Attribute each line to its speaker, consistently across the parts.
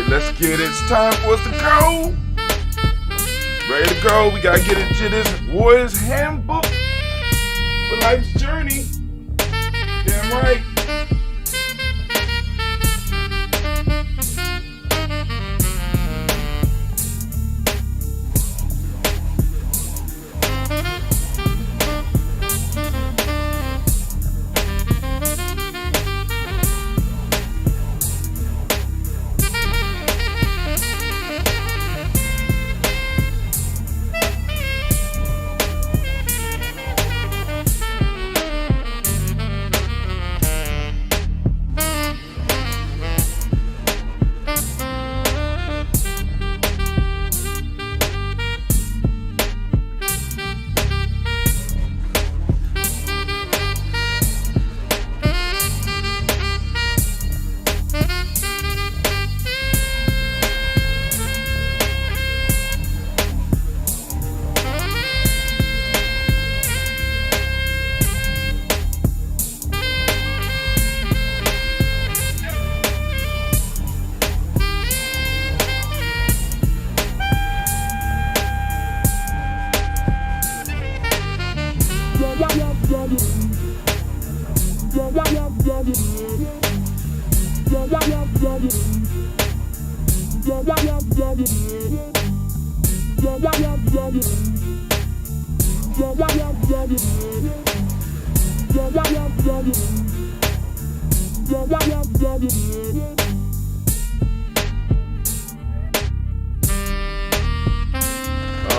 Speaker 1: Let's get it. It's time for us to go. Ready to go. We gotta get into this Warrior's Handbook for life's journey. Damn right.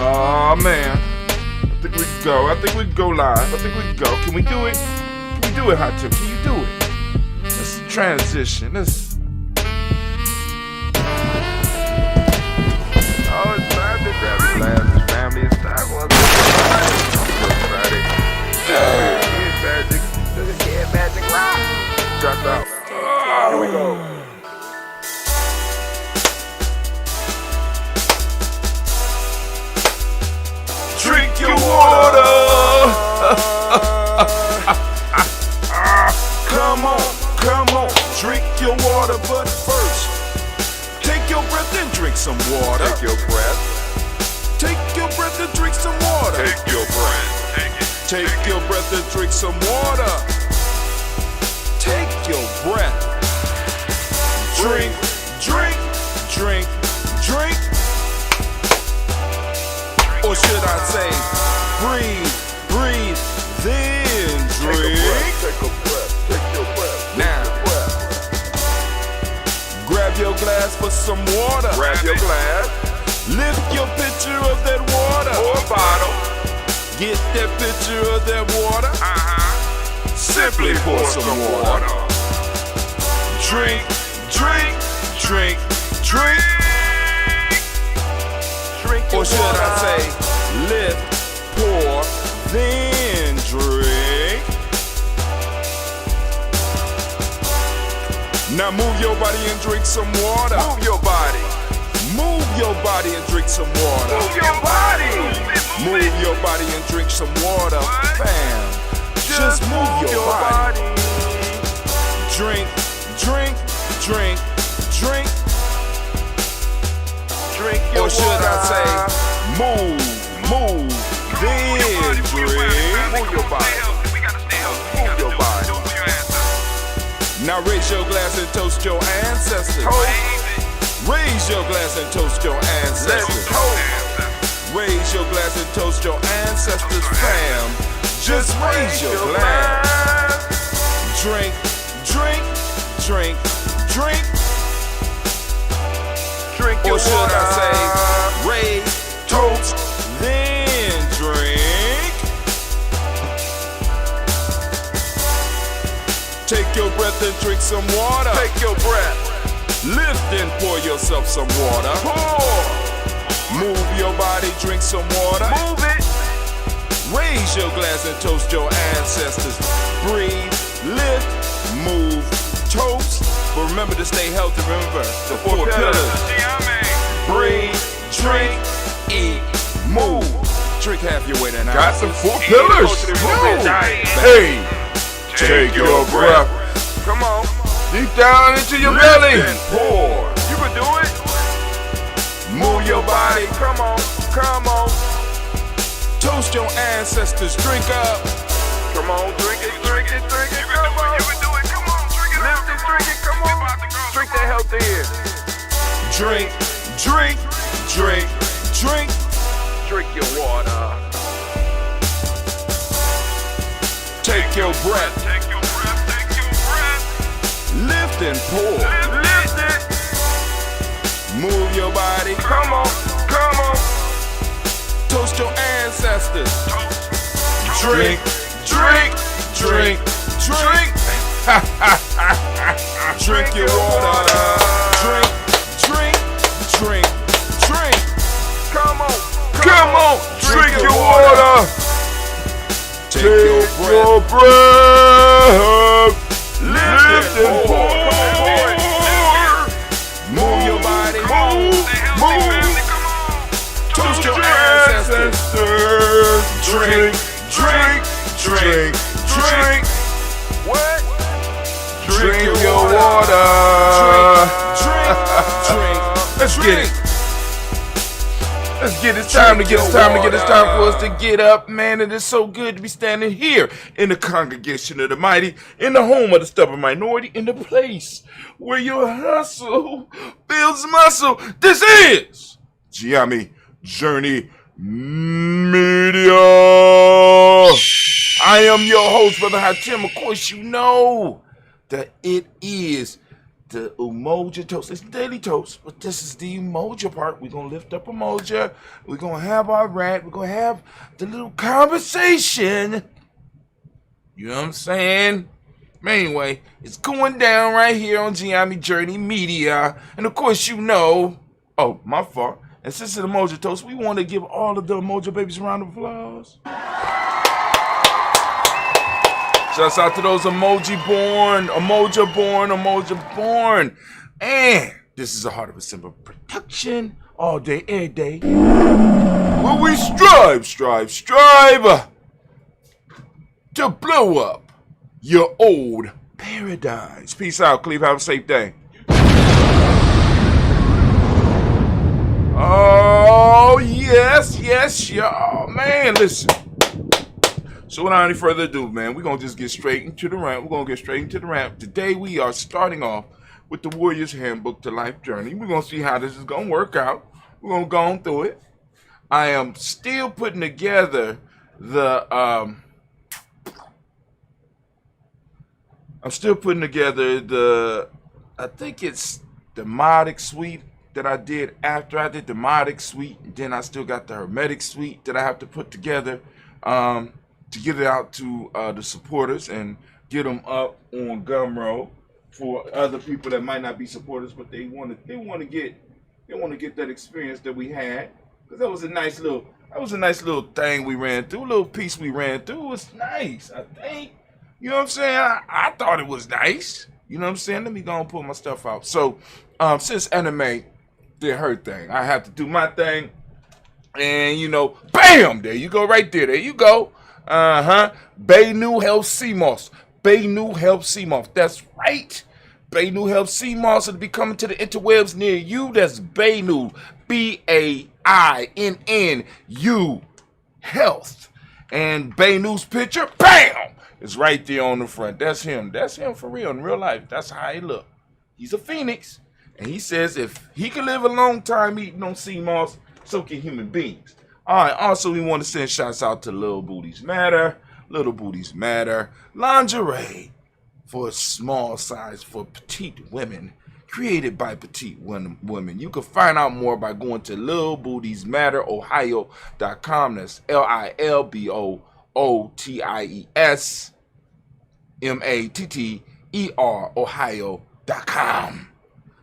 Speaker 1: Oh man, I think we can go. I think we can go live. I think we can go. Can we do it? Can we do it, Hot Tip? Can you do it? Let's transition. Let's. Oh, it's time to grab the glasses, family. It's time for us to Friday. Yeah, magic rock. Drop out. Here we go. Drink your water. Come on, drink your water, but first, take your breath and drink some water. Take your breath. Take your breath and drink some water. Take your breath. Take your breath and drink some water. Take your breath. Drink. Or should I say, breathe, then drink. Take a breath. Now, grab your glass for some water. Grab your glass. Lift your pitcher of that water. Or bottle. Get that pitcher of that water. Simply pour some water. Drink. Or should I say, lift, pour, then drink. Now move your body and drink some water. Move your body and drink some water. Move your body and drink some water. Bam. Just move your body. Drink. Or should I say, move, then drink. Move your body. Now raise your glass and toast your ancestors. Raise your glass and toast your ancestors. Raise your glass and toast your ancestors, fam. Just raise your glass. Drink. Or should I say, raise, toast, then drink. Take your breath and drink some water. Take your breath. Lift and pour yourself some water. Pour. Move your body, drink some water. Move it. Raise your glass and toast your ancestors. Breathe, lift, move, toast. But remember to stay healthy. Remember the four pillars. Breathe, drink, eat, move. Drink half your weight and got some 4 pillars. Hey, take your breath. Come on. Deep down into your belly. And pour. You can do it. Move your body. Come on, come on. Toast your ancestors. Drink up. Come on, drink it, drink it, drink it. Come on. You can do it. Come on, drink it. Lift it, drink it. Come on. Drink that health in. Drink, drink, drink, drink. Drink your water. Take your breath. Take your breath. Take your breath. Lift and pour. Lift it. Move your body. Come on. Come on. Toast your ancestors. Drink, drink, drink, drink. Drink your water. Drink, drink, drink, drink. Come on. Come on. Drink your water. Take your breath. Lift and pour. Move your body. Move. Toast your ancestors. Drink, drink, drink, drink. What? Drink your water. Drink, drink. Let's get it. Let's get it. It's time to get. It's time to get. It's time for us to get up, man. It is so good to be standing here in the congregation of the mighty, in the home of the stubborn minority, in the place where your hustle builds muscle. This is Giami Journey Media. I am your host, Brother Hatim. Of course, you know that it is the Umoja toast. It's daily toast, but this is the Umoja part. We're going to lift up Umoja. We're going to have our rant. We're going to have the little conversation. You know what I'm saying? But anyway, it's going down right here on Giami Journey Media. And of course, you know, oh, my fault. And since it's the Umoja toast, we want to give all of the Umoja babies a round of applause. Shouts out to those Umoja born. And this is a Heart of December production. All day, every day. Where we strive to blow up your old paradise. Peace out, Cleve. Have a safe day. Oh, yes, y'all. Man, listen. So without any further ado, man, we're going to just get straight into the rant. Today we are starting off with the Warrior's Handbook to Life Journey. We're going to see how this is going to work out. We're going to go on through it. I am still putting together the, I think it's the Modic Suite that I did after I did the Modic Suite. And then I still got the Hermetic Suite that I have to put together. To get it out to the supporters and get them up on Gumroad for other people that might not be supporters, but they want to get that experience that we had, because that was a nice little thing we ran through, a little piece we ran through. It was nice, I think. You know what I'm saying? I thought it was nice. You know what I'm saying? Let me go and pull my stuff out. So since anime did her thing, I have to do my thing, and you know, bam, there you go, right there. There you go. Baynu helps CMOS. Baynu helps CMOS. That's right. Baynu helps CMOS. It'll be coming to the interwebs near you. That's Baynu. BAINNU Health. And Baynu's picture, bam, is right there on the front. That's him. That's him for real in real life. That's how he look. He's a phoenix. And he says if he can live a long time eating on CMOS, so can human beings. All right, also we want to send shouts out to Little Booties Matter. Little Booties Matter. Lingerie for small size for petite women. Created by petite women. You can find out more by going to LilBootiesMatterOhio.com. That's LilBootiesMatter Ohio.com.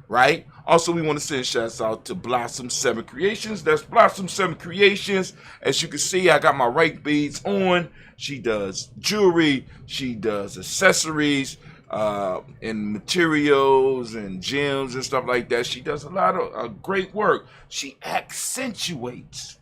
Speaker 1: Right? Also, we want to send shouts out to Blossom 7 Creations. That's Blossom 7 Creations. As you can see, I got my rake beads on. She does jewelry. She does accessories and materials and gems and stuff like that. She does a lot of great work. She accentuates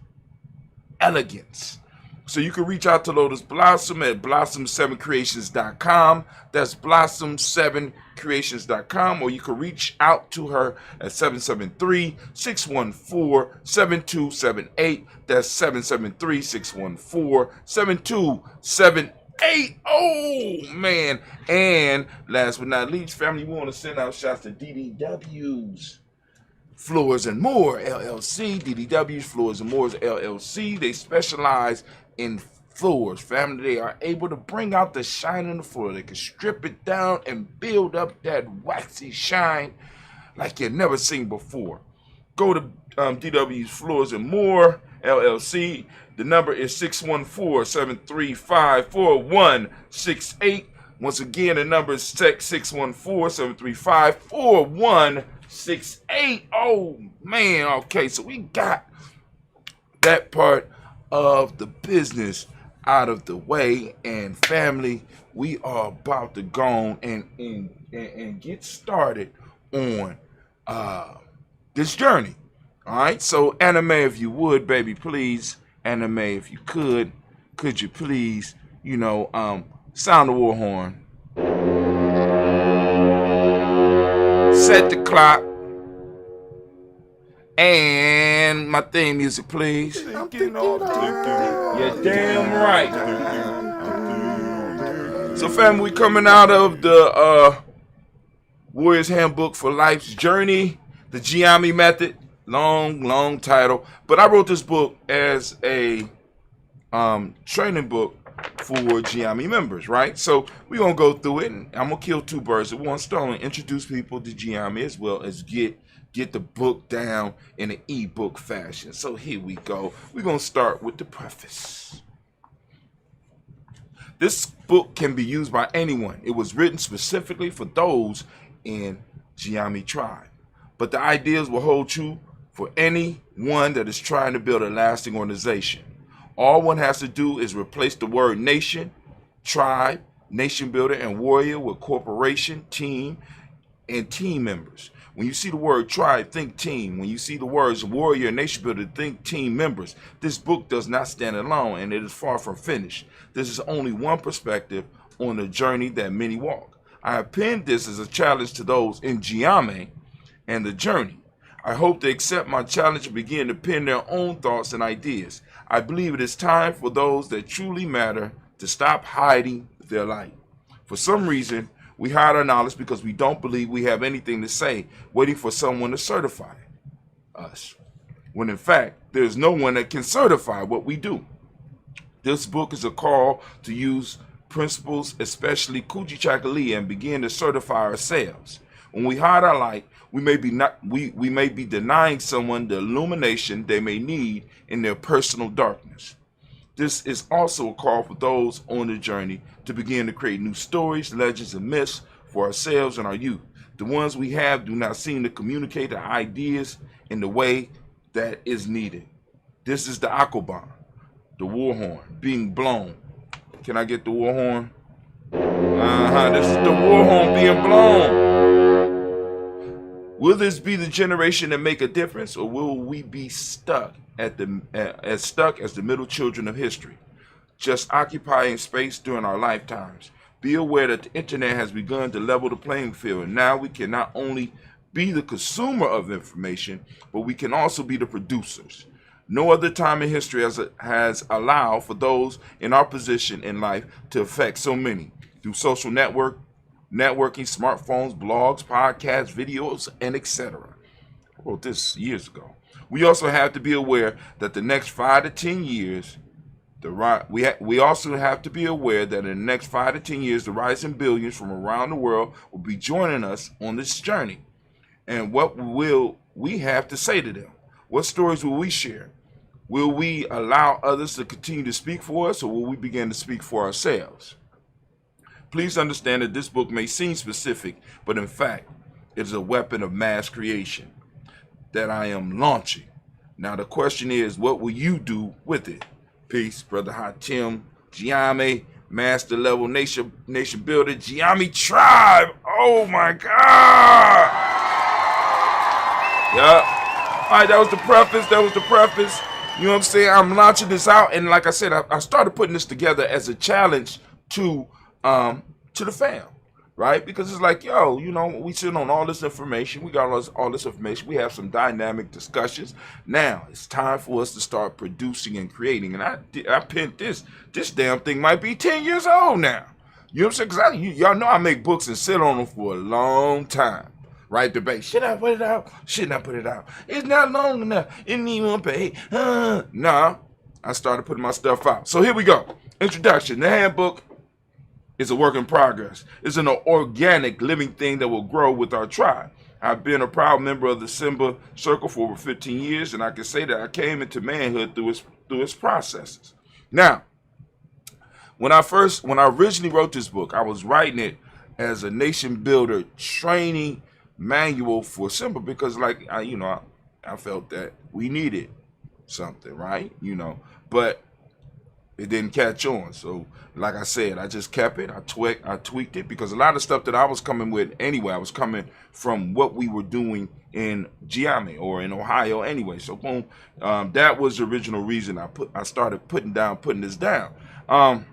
Speaker 1: elegance So you can reach out to Lotus Blossom at blossom7creations.com. That's blossom7creations.com. Or you can reach out to her at 773-614-7278. That's 773-614-7278. Oh, man. And last but not least, family, we want to send out shots to DDW's Floors and More LLC. DDW's Floors and More LLC. They specialize in floors, family. They are able to bring out the shine on the floor. They can strip it down and build up that waxy shine like you've never seen before. Go to DW's Floors and More LLC. The number is 614-735-4168. Once again, the number is 614-735-4168. Oh, man. Okay, so we got that part of the business out of the way, and family, we are about to go and get started on this journey. All right, so anime, if you would, baby, please, anime, if you could you please, sound the war horn, set the clock, and my theme music, please. You're damn right. So, family, we coming out of the Warrior's Handbook for Life's Journey, the Giami Method. Long title. But I wrote this book as a training book for Giami members, right? So we're going to go through it, and I'm going to kill two birds with one stone and introduce people to Giami as well as get the book down in an ebook fashion. So here we go. We're going to start with the preface. This book can be used by anyone. It was written specifically for those in Giami tribe. But the ideas will hold true for anyone that is trying to build a lasting organization. All one has to do is replace the word nation, tribe, nation builder, and warrior with corporation, team, and team members. When you see the word tribe, think team. When you see the words warrior and nation builder, think team members. This book does not stand alone, and it is far from finished. This is only one perspective on the journey that many walk. I have penned this as a challenge to those in Giami and the journey. I hope they accept my challenge and begin to pen their own thoughts and ideas. I believe it is time for those that truly matter to stop hiding their light. For some reason, we hide our knowledge because we don't believe we have anything to say, waiting for someone to certify us, when in fact, there's no one that can certify what we do. This book is a call to use principles, especially Kujichagulia, and begin to certify ourselves. When we hide our light, we may be denying someone the illumination they may need in their personal darkness. This is also a call for those on the journey to begin to create new stories, legends, and myths for ourselves and our youth. The ones we have do not seem to communicate the ideas in the way that is needed. This is the Akobon, the war horn, being blown. Can I get the war horn? This is the war horn being blown. Will this be the generation that make a difference, or will we be stuck as the middle children of history, just occupying space during our lifetimes? Be aware that the internet has begun to level the playing field, and now we can not only be the consumer of information, but we can also be the producers. No other time in history has allowed for those in our position in life to affect so many through social networking, smartphones, blogs, podcasts, videos, and etc. I wrote this years ago. We also have to be aware that the next 5 to 10 years, we also have to be aware that in the next 5 to 10 years, the rising billions from around the world will be joining us on this journey. And what will we have to say to them? What stories will we share? Will we allow others to continue to speak for us, or will we begin to speak for ourselves? Please understand that this book may seem specific, but in fact, it is a weapon of mass creation that I am launching. Now the question is, what will you do with it? Peace, Brother Hatim, Giami, Master Level Nation Builder, Giami Tribe. Oh my God! Yeah. All right, that was the preface. You know what I'm saying? I'm launching this out, and like I said, I started putting this together as a challenge to the fam, right? Because it's like, yo, we sit on all this information, we got all this information, we have some dynamic discussions. Now it's time for us to start producing and creating. And I pinned this damn thing might be 10 years old now. You know what I'm saying? Because y'all know I make books and sit on them for a long time. Right, debate. Should I put it out? Shouldn't I put it out? It's not long enough. It didn't even pay. Nah, I started putting my stuff out. So here we go. Introduction. The handbook is a work in progress. It's an organic living thing that will grow with our tribe. I've been a proud member of the Simba Circle for over 15 years, and I can say that I came into manhood through its processes. Now, when I originally wrote this book, I was writing it as a nation builder training manual for Simba, because I felt that we needed something, right? But it didn't catch on. So like I said, I just kept it. I tweaked it, because a lot of stuff that I was coming with anyway, I was coming from what we were doing in Giame or in Ohio anyway. So boom, that was the original reason I started putting this down. And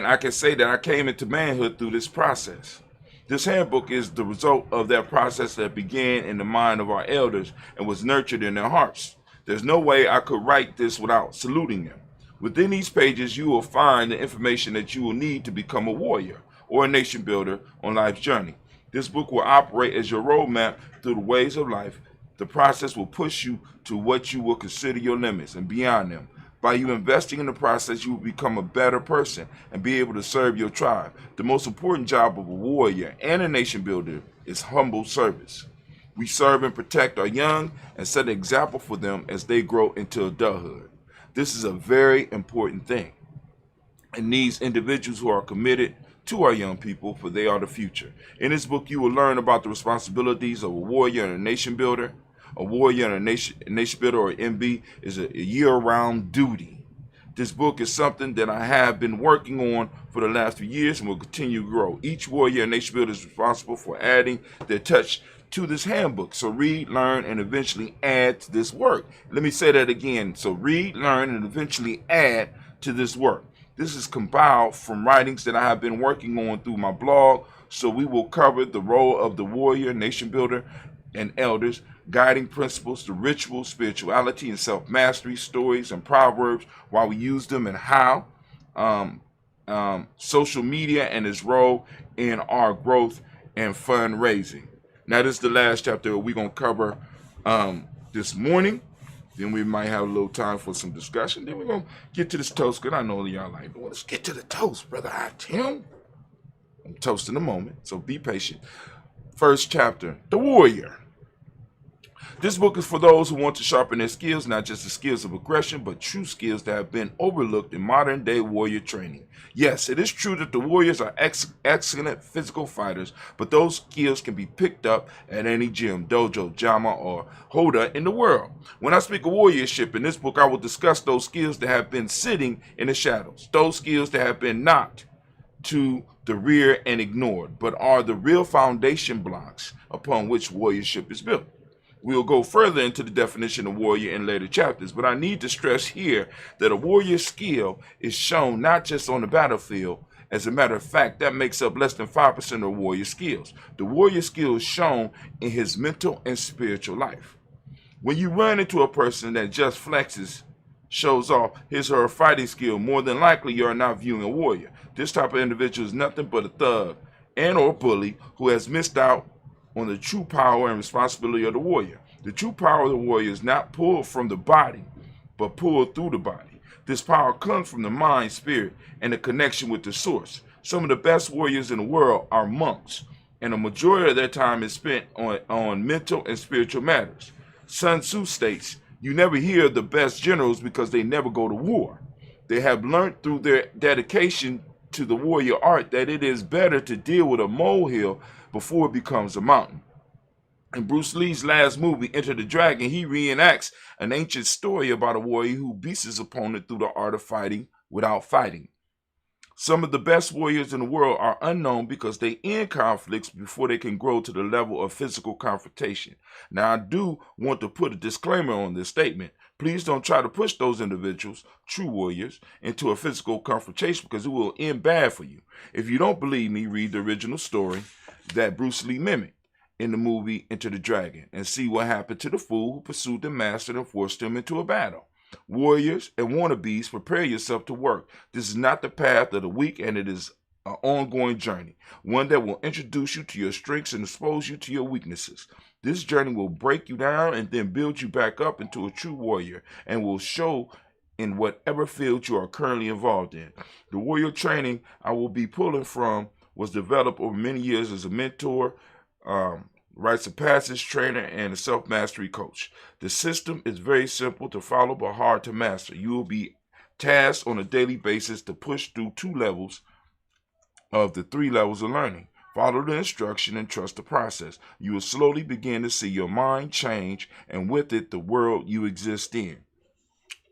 Speaker 1: I can say that I came into manhood through this process. This handbook is the result of that process that began in the mind of our elders and was nurtured in their hearts. There's no way I could write this without saluting them. Within these pages, you will find the information that you will need to become a warrior or a nation builder on life's journey. This book will operate as your roadmap through the ways of life. The process will push you to what you will consider your limits and beyond them. By you investing in the process, you will become a better person and be able to serve your tribe. The most important job of a warrior and a nation builder is humble service. We serve and protect our young and set an example for them as they grow into adulthood. This is a very important thing. It needs individuals who are committed to our young people, for they are the future. In this book, you will learn about the responsibilities of a warrior and a nation builder. A warrior and a nation builder, or MB, is a year-round duty. This book is something that I have been working on for the last few years and will continue to grow. Each warrior and nation builder is responsible for adding their touch to this handbook. So read, learn, and eventually add to this work. Let me say that again. So read, learn, and eventually add to this work. This is compiled from writings that I have been working on through my blog. So we will cover the role of the warrior, nation builder, and elders, guiding principles, the rituals, spirituality, and self-mastery, stories, and proverbs, while we use them, and how social media and its role in our growth and fundraising. Now, this is the last chapter we're going to cover this morning. Then we might have a little time for some discussion. Then we're going to get to this toast, because I know y'all like, well, let's get to the toast, Brother Tim. I'm toasting a moment, so be patient. First chapter, The Warrior. This book is for those who want to sharpen their skills, not just the skills of aggression, but true skills that have been overlooked in modern-day warrior training. Yes, it is true that the warriors are excellent physical fighters, but those skills can be picked up at any gym, dojo, jama, or hoda in the world. When I speak of warriorship in this book, I will discuss those skills that have been sitting in the shadows, those skills that have been knocked to the rear and ignored, but are the real foundation blocks upon which warriorship is built. We'll go further into the definition of warrior in later chapters, but I need to stress here that a warrior skill is shown not just on the battlefield. As a matter of fact, that makes up less than 5% of warrior skills. The warrior skill is shown in his mental and spiritual life. When you run into a person that just flexes, shows off his or her fighting skill, more than likely you are not viewing a warrior. This type of individual is nothing but a thug and or bully who has missed out on the true power and responsibility of the warrior. The true power of the warrior is not pulled from the body, but pulled through the body. This power comes from the mind, spirit, and the connection with the source. Some of the best warriors in the world are monks, and a majority of their time is spent on mental and spiritual matters. Sun Tzu states, "You never hear of the best generals because they never go to war. They have learned through their dedication to the warrior art that it is better to deal with a molehill before it becomes a mountain." In Bruce Lee's last movie, Enter the Dragon, he reenacts an ancient story about a warrior who beats his opponent through the art of fighting without fighting. Some of the best warriors in the world are unknown because they end conflicts before they can grow to the level of physical confrontation. Now, I do want to put a disclaimer on this statement. Please don't try to push those individuals, true warriors, into a physical confrontation because it will end bad for you. If you don't believe me, read the original story that Bruce Lee mimicked in the movie Enter the Dragon and see what happened to the fool who pursued the master and forced him into a battle. Warriors and wannabes, prepare yourself to work. This is not the path of the weak, and it is an ongoing journey, one that will introduce you to your strengths and expose you to your weaknesses. This journey will break you down and then build you back up into a true warrior and will show in whatever field you are currently involved in. The warrior training I will be pulling from was developed over many years as a mentor, rites of passage trainer, and a self-mastery coach. The system is very simple to follow but hard to master. You will be tasked on a daily basis to push through 2 levels of the 3 levels of learning. Follow the instruction and trust the process. You will slowly begin to see your mind change, and with it, the world you exist in.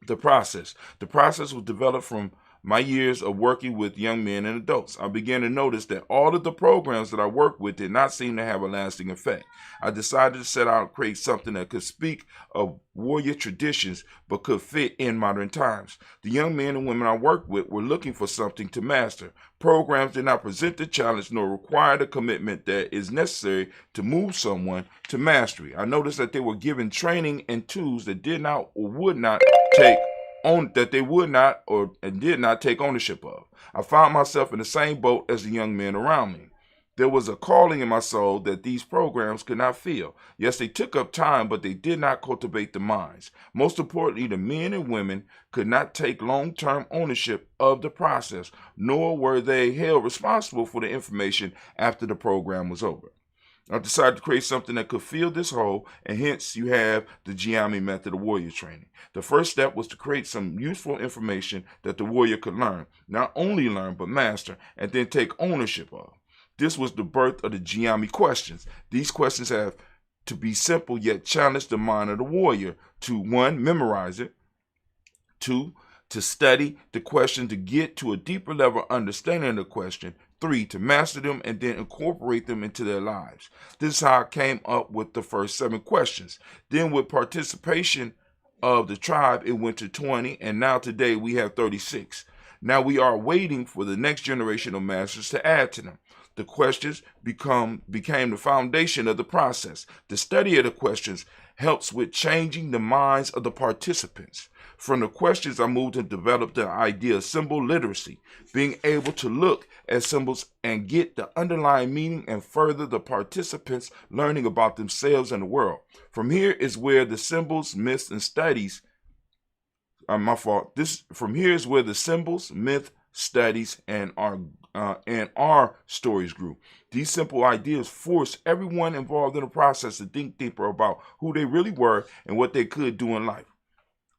Speaker 1: The process. The process was developed from my years of working with young men and adults. I began to notice that all of the programs that I worked with did not seem to have a lasting effect. I decided to set out and create something that could speak of warrior traditions but could fit in modern times. The young men and women I worked with were looking for something to master. Programs did not present the challenge nor require the commitment that is necessary to move someone to mastery. I noticed that they were given training and tools that did not or would not take that they would not or did not take ownership of. I found myself in the same boat as the young men around me. There was a calling in my soul that these programs could not fill. Yes, they took up time, but they did not cultivate the minds. Most importantly, the men and women could not take long-term ownership of the process, nor were they held responsible for the information after the program was over. I decided to create something that could fill this hole, and hence you have the Giami method of warrior training. The first step was to create some useful information that the warrior could learn, not only learn, but master, and then take ownership of. This was the birth of the Giami questions. These questions have to be simple yet challenge the mind of the warrior to 1, memorize it, 2, to study the question to get to a deeper level of understanding of the question, 3, to master them and then incorporate them into their lives. This is how I came up with the first 7 questions. Then with participation of the tribe, it went to 20, and now today we have 36. Now we are waiting for the next generation of masters to add to them. The questions became the foundation of the process. The study of the questions helps with changing the minds of the participants. From the questions, I moved to develop the idea of symbol literacy, being able to look at symbols and get the underlying meaning and further the participants learning about themselves and the world. From here is where the symbols, myths, and studies From here is where the symbols, myth, studies, and our stories grew. These simple ideas forced everyone involved in the process to think deeper about who they really were and what they could do in life.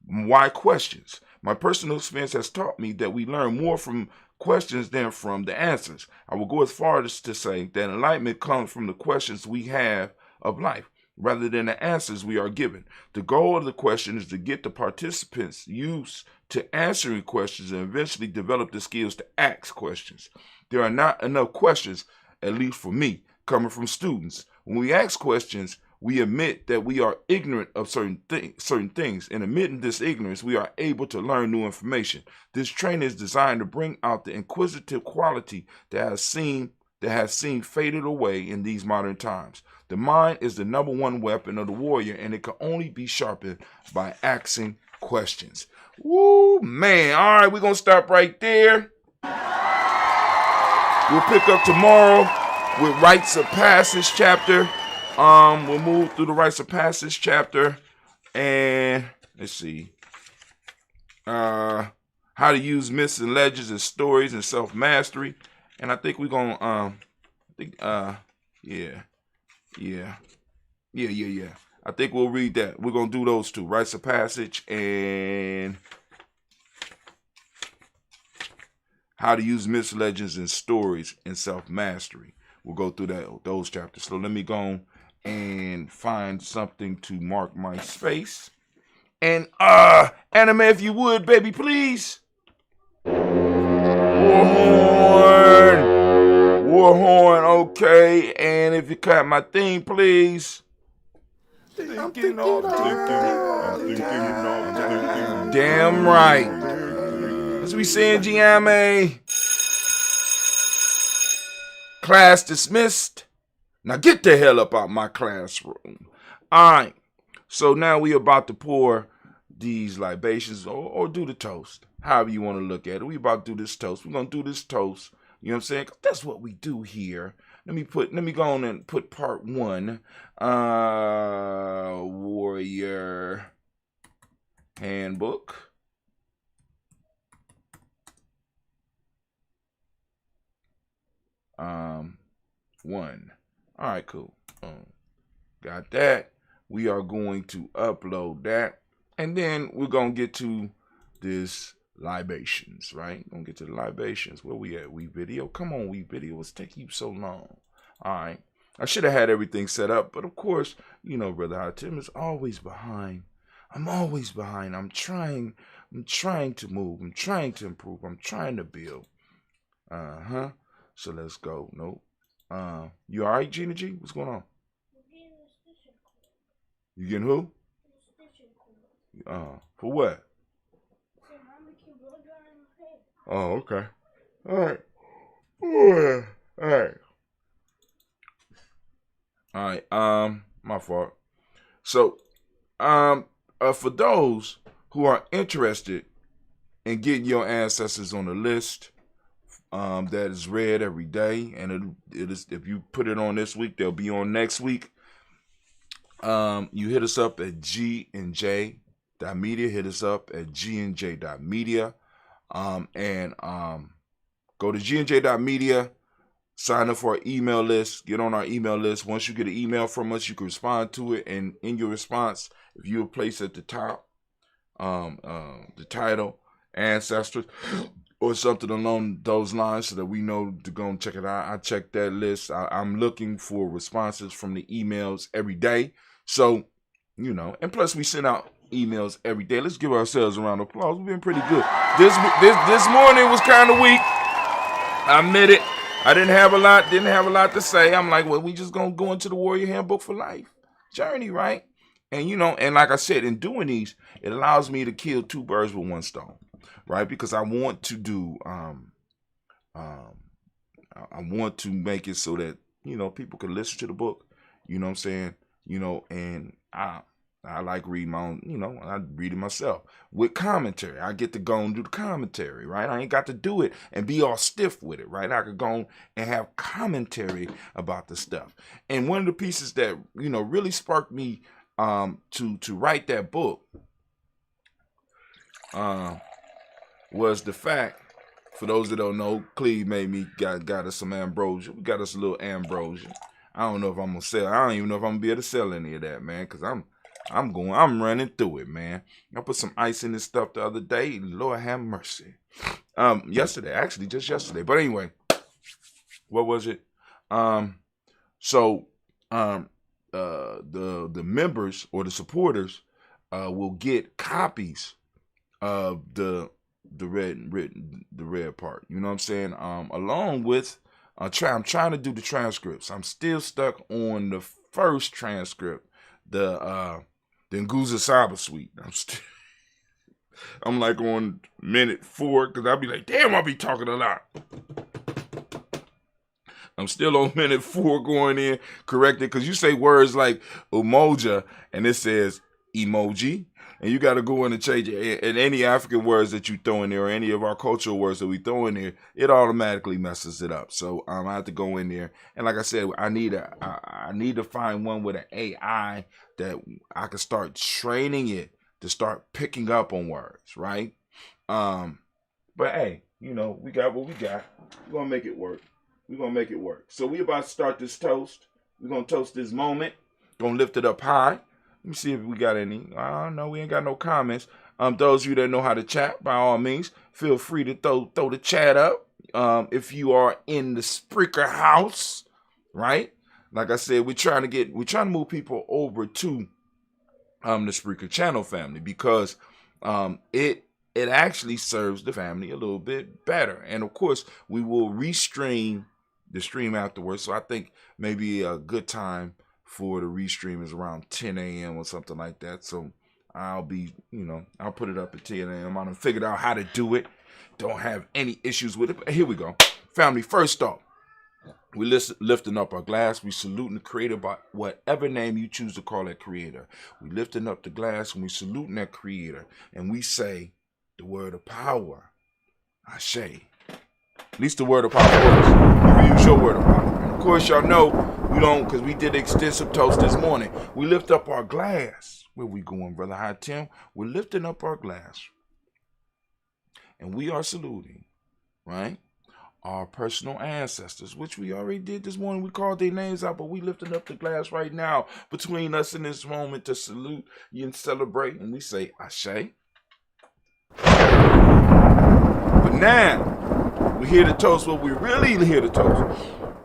Speaker 1: Why questions? My personal experience has taught me that we learn more from questions than from the answers. I will go as far as to say that enlightenment comes from the questions we have of life, rather than the answers we are given. The goal of the question is to get the participants used to answering questions and eventually develop the skills to ask questions. There are not enough questions, at least for me, coming from students. When we ask questions, we admit that we are ignorant of certain things. In admitting this ignorance, we are able to learn new information. This training is designed to bring out the inquisitive quality that has seemed faded away in these modern times. The mind is the #1 weapon of the warrior, and it can only be sharpened by asking questions. Woo, man. All right, we're going to stop right there. We'll pick up tomorrow with Rites of Passage chapter. We'll move through the Rites of Passage chapter, and let's see. How to use myths and legends and stories and self-mastery. And I think we're going to, I think we'll read that. We're going to do those 2, Rites of Passage and how to use myths, legends, and stories and self-mastery. We'll go through those chapters. So let me go and find something to mark my space. And anime, if you would, baby, please. War horn, okay. And if you cut my theme, please. I'm thinking all damn right. As we say in Giame, class dismissed. Now get the hell up out my classroom. All right. So now we about to pour these libations or do the toast. However you want to look at it. We about to do this toast. We're going to do this toast. You know what I'm saying? That's what we do here. Let me go on and put part 1. Warrior Handbook. One. All right, cool. Got that. We are going to upload that. And then we're going to get to this libations, right? Gonna get to the libations. Where we at? We video. Come on, we video. What's taking you so long? All right. I should have had everything set up, but of course, you know, Brother Hot Tim is always behind. I'm always behind. I'm trying to move. I'm trying to improve. I'm trying to build. So let's go. Nope. You all right, Gina G? What's going on? You getting who? For what? Oh, okay. All right. All right. My fault. So, for those who are interested in getting your ancestors on the list, that is read every day, and it is, if you put it on this week, they'll be on next week. You hit us up at GNJ.media. Hit us up at GNJ.media. Go to GNJ.media, sign up for our email list, get on our email list. Once you get an email from us, you can respond to it, and in your response, if you place at the top, the title, Ancestors, or something along those lines so that we know to go and check it out. I check that list. I'm looking for responses from the emails every day. So, you know, and plus we send out emails every day. Let's give ourselves a round of applause. We've been pretty good. This morning was kind of weak. I admit it. I didn't have a lot to say. I'm like, well, we just gonna go into the Warrior Handbook for Life journey, right? And you know, and like I said, in doing these, it allows me to kill 2 birds with 1 stone, right? Because I want to do I want to make it so that, you know, people can listen to the book, you know what I'm saying? You know, and I like reading my own, you know, I read it myself with commentary. I get to go and do the commentary, right? I ain't got to do it and be all stiff with it, right? I could go and have commentary about the stuff. And one of the pieces that, you know, really sparked me to write that book was the fact, for those that don't know, Cleve made me got us some ambrosia. We got us a little ambrosia. I don't know if I'm gonna sell. I don't even know if I'm gonna be able to sell any of that, man, because I'm running through it, man. I put some ice in this stuff the other day. Lord have mercy. Just yesterday. But anyway, what was it? The members or the supporters will get copies of the red part. You know what I'm saying? Along with I'm trying to do the transcripts. I'm still stuck on the first transcript, the Nguza Saba suite. I'm like on minute 4 because I'll be like, damn, I'll be talking a lot. I'm still on minute 4 going in, corrected, because you say words like Umoja and it says emoji, and you got to go in and change it. And any African words that you throw in there, or any of our cultural words that we throw in there, it automatically messes it up. So I have to go in there, and like I said, I need to find one with an AI that I can start training it to start picking up on words, right? But hey, you know, we got what we got. We're gonna make it work. So we about to start this toast. We're gonna toast this moment. Gonna lift it up high. Let me see if we got any. I don't know. We ain't got no comments. Those of you that know how to chat, by all means, feel free to throw the chat up. If you are in the Spreaker house, right? Like I said, we're trying to move people over to the Spreaker channel family, because it it actually serves the family a little bit better. And of course, we will restream the stream afterwards. So I think maybe a good time for the restream is around 10 a.m. or something like that. So I'll be, I'll put it up at 10 a.m. I done figured out how to do it. Don't have any issues with it. But here we go. Family, first off, we lifting up our glass. We saluting the creator by whatever name you choose to call that creator. We lifting up the glass and we saluting that creator. And we say the word of power. Ashe. At least the word of power works. You use your word of power. And of course, y'all know we don't, because we did extensive toast this morning. We lift up our glass. Where we going, Brother High Tim? We're lifting up our glass. And we are saluting, right? Our personal ancestors, which we already did this morning. We called their names out, but we lifting up the glass right now between us in this moment to salute and celebrate. And we say, Ashe. But now, we're here to toast what we're really here to toast.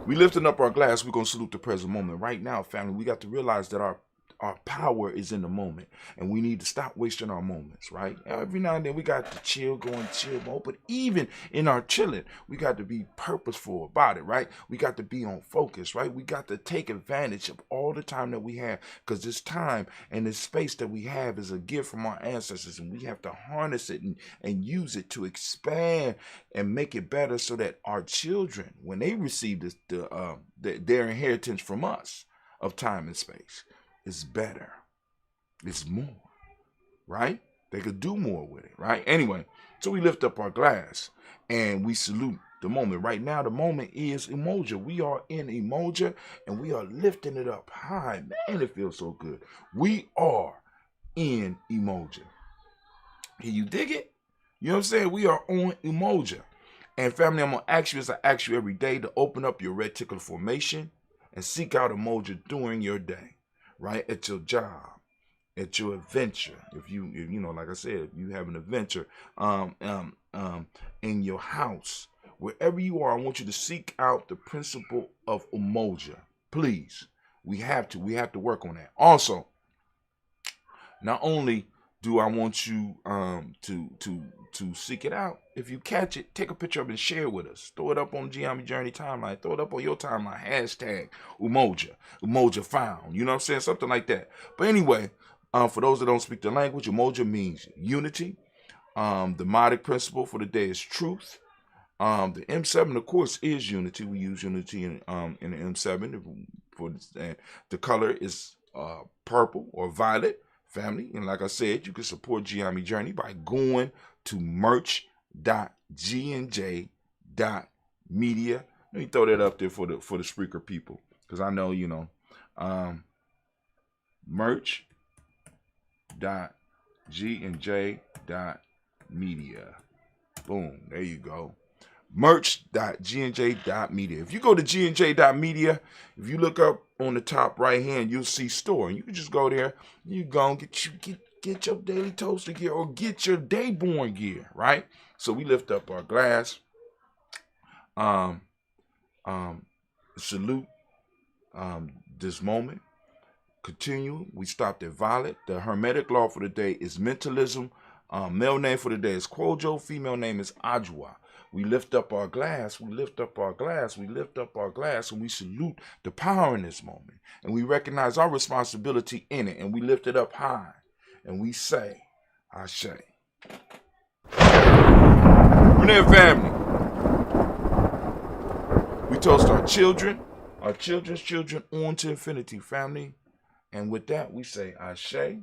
Speaker 1: We lifting up our glass. We're going to salute the present moment. Right now, family, we got to realize that our power is in the moment, and we need to stop wasting our moments, right? Every now and then we got to chill mode, but even in our chilling, we got to be purposeful about it, right? We got to be on focus, right? We got to take advantage of all the time that we have, because this time and this space that we have is a gift from our ancestors, and we have to harness it and use it to expand and make it better so that our children, when they receive this, their inheritance from us of time and space, it's better. It's more, right? They could do more with it, right? Anyway, so we lift up our glass and we salute the moment. Right now, the moment is Umoja. We are in Umoja and we are lifting it up high. Man, it feels so good. We are in Umoja. Can you dig it? You know what I'm saying? We are on Umoja. And family, I'm going to ask you, as I ask you every day, to open up your reticular formation and seek out Umoja during your day. Right, at your job, at your adventure. If you like I said, if you have an adventure, in your house, wherever you are, I want you to seek out the principle of Umoja. Please, we have to work on that. Also, not only do I want you to seek it out. If you catch it, take a picture of it and share it with us. Throw it up on the Giambi Journey timeline. Throw it up on your timeline. Hashtag Umoja. Umoja found. You know what I'm saying? Something like that. But anyway, for those that don't speak the language, Umoja means unity. The modic principle for the day is truth. The M7, of course, is unity. We use unity in the M7. The color is purple or violet. Family, and like I said, you can support Giambi Journey by going to merch.gnj.media. Let me throw that up there for the Spreaker people, because I know merch.gnj.media. Boom, there you go. merch.gnj.media. If you go to gnj.media, if you look up on the top right hand, you'll see store, and you can just go there. You go and get your daily toaster gear or get your dayborn gear, right? So we lift up our glass, salute this moment. Continue. We stopped at violet. The hermetic law for the day is mentalism. Male name for the day is Kwojo. Female name is Ajwa. We lift up our glass, we lift up our glass, we lift up our glass, and we salute the power in this moment. And we recognize our responsibility in it, and we lift it up high. And we say, Ashe. Renee family. We toast our children, our children's children on to infinity, family. And with that, we say, Ashe,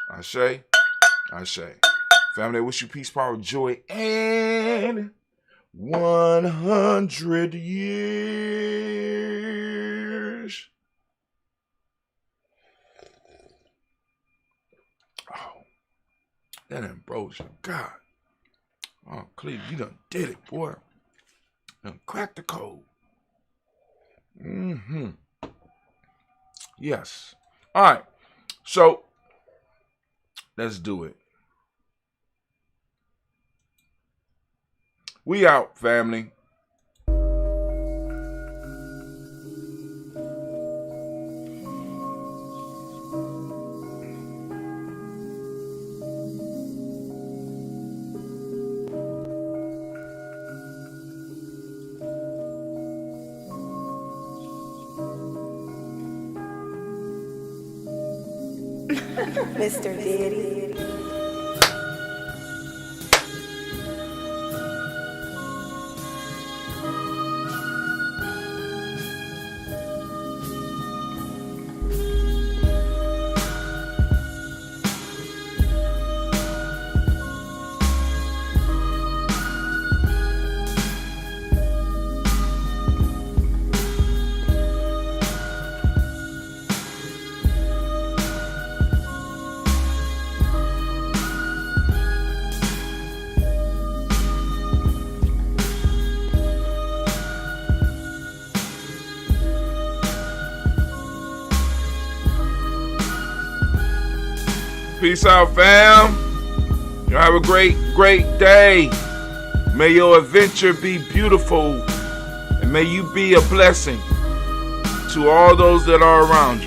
Speaker 1: Ashe, Ashe. Family, I wish you peace, power, joy, and 100 years. Oh, that ambrosia, God. Oh, Cleve, you done did it, boy. Done cracked the code. Yes. All right. So, let's do it. We out, family.
Speaker 2: Mr. Diddy.
Speaker 1: Peace out, fam. You have a great, great day. May your adventure be beautiful, and may you be a blessing to all those that are around you.